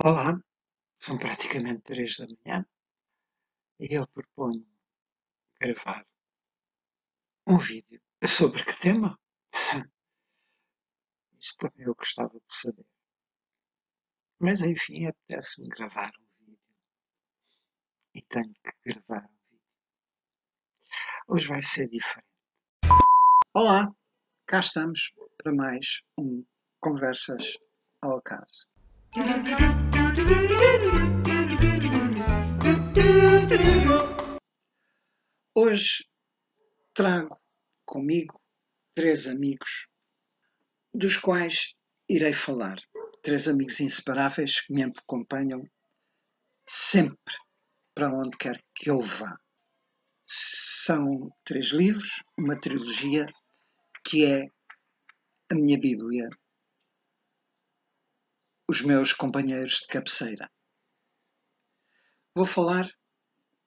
Olá, são praticamente 3 da manhã e eu proponho gravar um vídeo sobre que tema? Isso também eu gostava de saber. Mas enfim, apetece-me gravar um vídeo e tenho que gravar um vídeo. Hoje vai ser diferente. Olá, cá estamos para mais um Conversas ao Acaso. Hoje trago comigo 3 amigos dos quais irei falar. 3 amigos inseparáveis que me acompanham sempre para onde quer que eu vá. São 3 livros, uma trilogia que é a minha Bíblia, os meus companheiros de cabeceira. Vou falar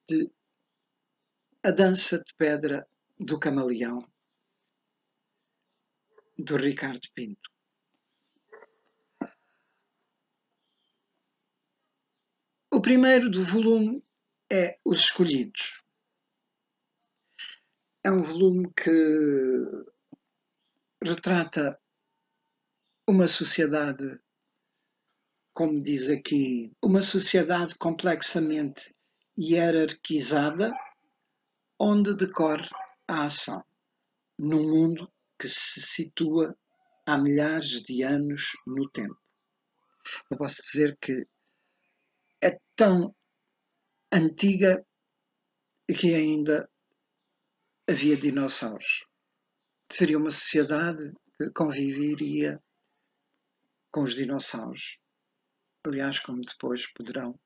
de A Dança de Pedra do Camaleão, do Ricardo Pinto. O primeiro do volume é Os Escolhidos. É um volume que retrata uma sociedade, como diz aqui, uma sociedade complexamente hierarquizada, onde decorre a ação, num mundo que se situa há milhares de anos no tempo. Eu posso dizer que é tão antiga que ainda havia dinossauros. Seria uma sociedade que conviveria com os dinossauros. Aliás, como depois poderão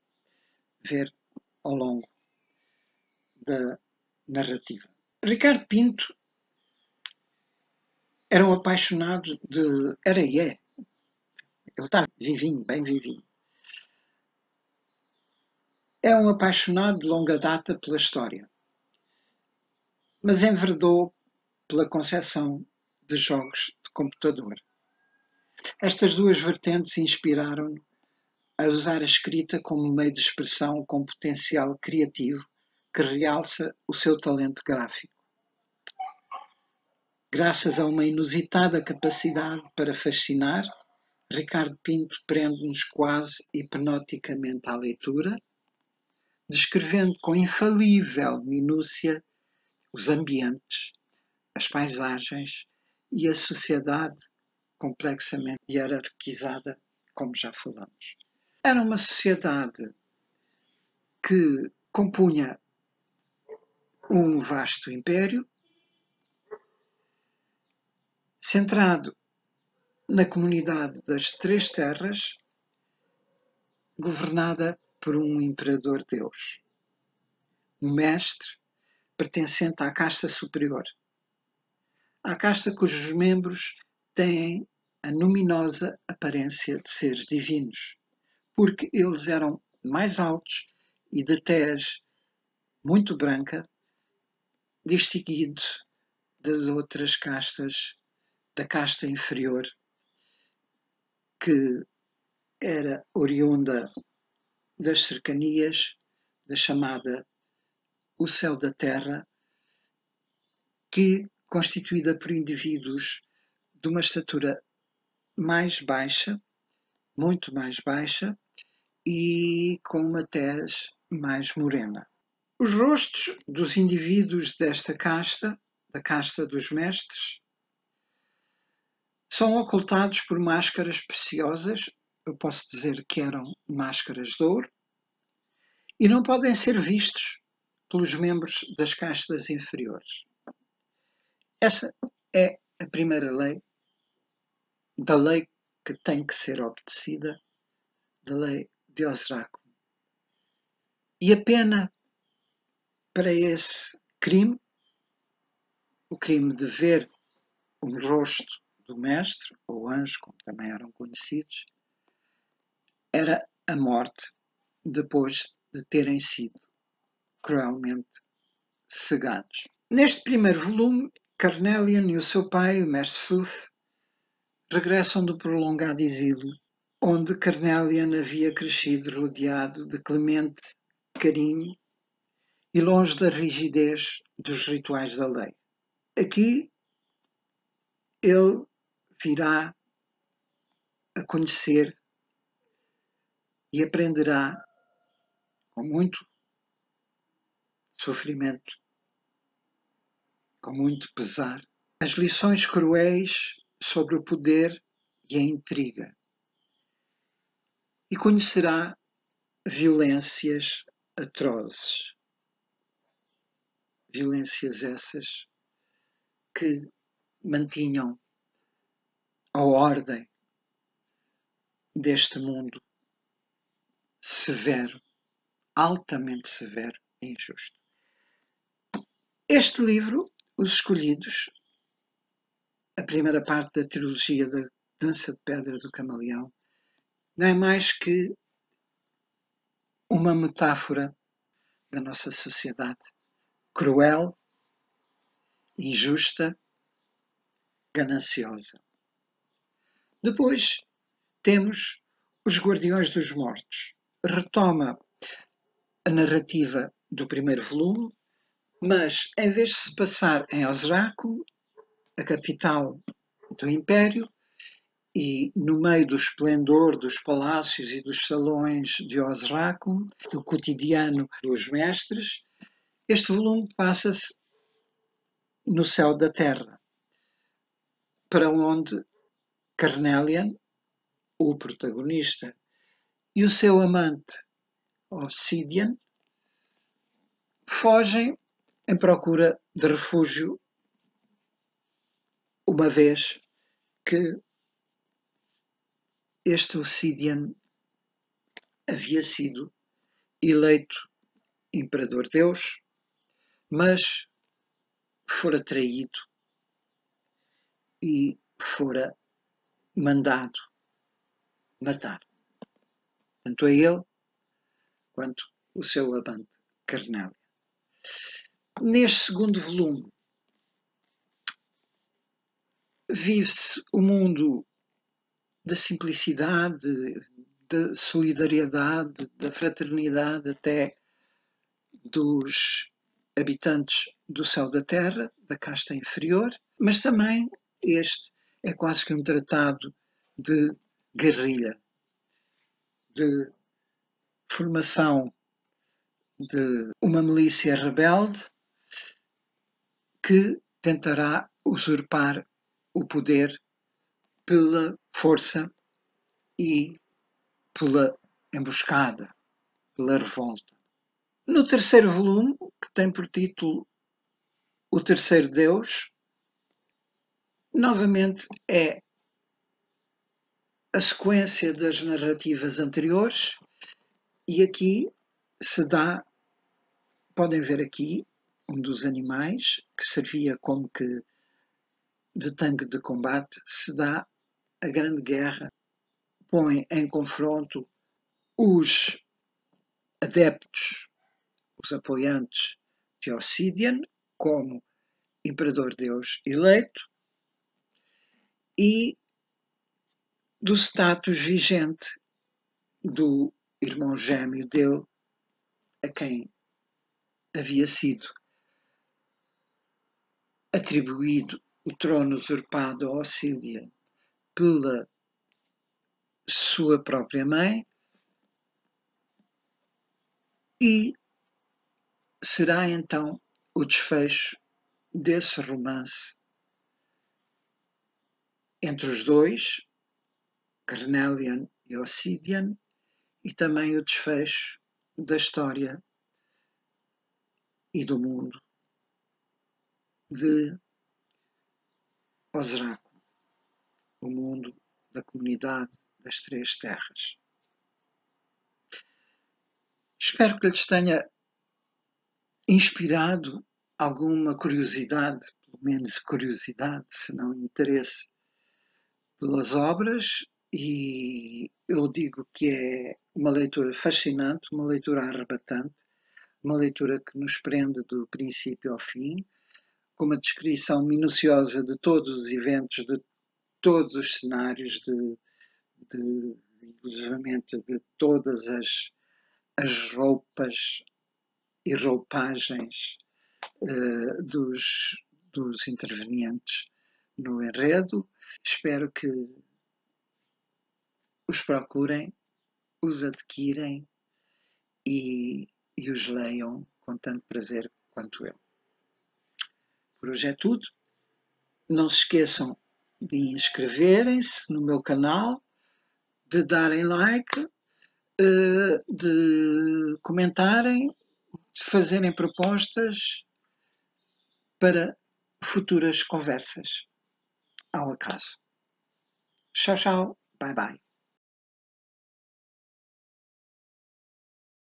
ver ao longo da narrativa. Ricardo Pinto era um apaixonado de... Era e é. Ele está vivinho, bem vivinho. É um apaixonado de longa data pela história, mas enverdou pela concepção de jogos de computador. Estas duas vertentes inspiraram-no a usar a escrita como meio de expressão com potencial criativo que realça o seu talento gráfico. Graças a uma inusitada capacidade para fascinar, Ricardo Pinto prende-nos quase hipnoticamente à leitura, descrevendo com infalível minúcia os ambientes, as paisagens e a sociedade complexamente hierarquizada, como já falamos. Era uma sociedade que compunha um vasto império, centrado na comunidade das Três Terras, governada por um imperador deus, um mestre pertencente à casta superior, à casta cujos membros têm a luminosa aparência de seres divinos, porque eles eram mais altos e de tez muito branca, distinguidos das outras castas, da casta inferior, que era oriunda das cercanias da chamada o céu da terra, que constituída por indivíduos de uma estatura mais baixa, muito mais baixa, e com uma tez mais morena. Os rostos dos indivíduos desta casta, da casta dos mestres, são ocultados por máscaras preciosas, eu posso dizer que eram máscaras de ouro, e não podem ser vistos pelos membros das castas inferiores. Essa é a primeira lei, da lei que tem que ser obedecida, da lei de Osráquio. E a pena para esse crime, o crime de ver o rosto do mestre, ou anjo, como também eram conhecidos, era a morte, depois de terem sido cruelmente cegados. Neste primeiro volume, Carnelian e o seu pai, o mestre Sooth, regressam do prolongado exílio onde Carnelian havia crescido rodeado de clemente carinho e longe da rigidez dos rituais da lei. Aqui ele virá a conhecer e aprenderá com muito sofrimento, com muito pesar, as lições cruéis sobre o poder e a intriga. E conhecerá violências atrozes. Violências essas que mantinham a ordem deste mundo severo, altamente severo e injusto. Este livro, Os Escolhidos, a primeira parte da trilogia da Dança de Pedra do Camaleão, não é mais que uma metáfora da nossa sociedade cruel, injusta, gananciosa. Depois temos Os Guardiões dos Mortos. Retoma a narrativa do primeiro volume, mas em vez de se passar em Osrácum, a capital do Império, e no meio do esplendor dos palácios e dos salões de Osrácum, do cotidiano dos mestres, este volume passa-se no céu da terra, para onde Carnelian, o protagonista, e o seu amante Obsidian fogem em procura de refúgio, uma vez que este Obsidian havia sido eleito Imperador Deus, mas fora traído e fora mandado matar, tanto a ele quanto o seu amante Carnelian. Neste segundo volume vive-se o mundo da simplicidade, da solidariedade, da fraternidade até dos habitantes do céu da terra, da casta inferior, mas também este é quase que um tratado de guerrilha, de formação de uma milícia rebelde que tentará usurpar o poder pela força e pela emboscada, pela revolta. No terceiro volume, que tem por título O Terceiro Deus, novamente é a sequência das narrativas anteriores e aqui se dá, podem ver aqui, um dos animais que servia como que de tanque de combate, se dá a Grande Guerra, põe em confronto os adeptos, os apoiantes de Obsidian como Imperador Deus eleito e do status vigente do irmão gêmeo dele, a quem havia sido atribuído o trono usurpado a Obsidian pela sua própria mãe, e será então o desfecho desse romance entre os dois, Carnelian e Obsidian, e também o desfecho da história e do mundo de Osrácum, o mundo da comunidade das Três Terras. Espero que lhes tenha inspirado alguma curiosidade, pelo menos curiosidade, se não interesse, pelas obras, e eu digo que é uma leitura fascinante, uma leitura arrebatante, uma leitura que nos prende do princípio ao fim, com uma descrição minuciosa de todos os eventos, de todos os cenários, de inclusivamente de todas as roupas e roupagens dos intervenientes no enredo. Espero que os procurem, os adquirem e os leiam com tanto prazer quanto eu. Por hoje é tudo. Não se esqueçam de inscreverem-se no meu canal, de darem like, de comentarem, de fazerem propostas para futuras conversas ao acaso. Tchau, tchau. Bye, bye.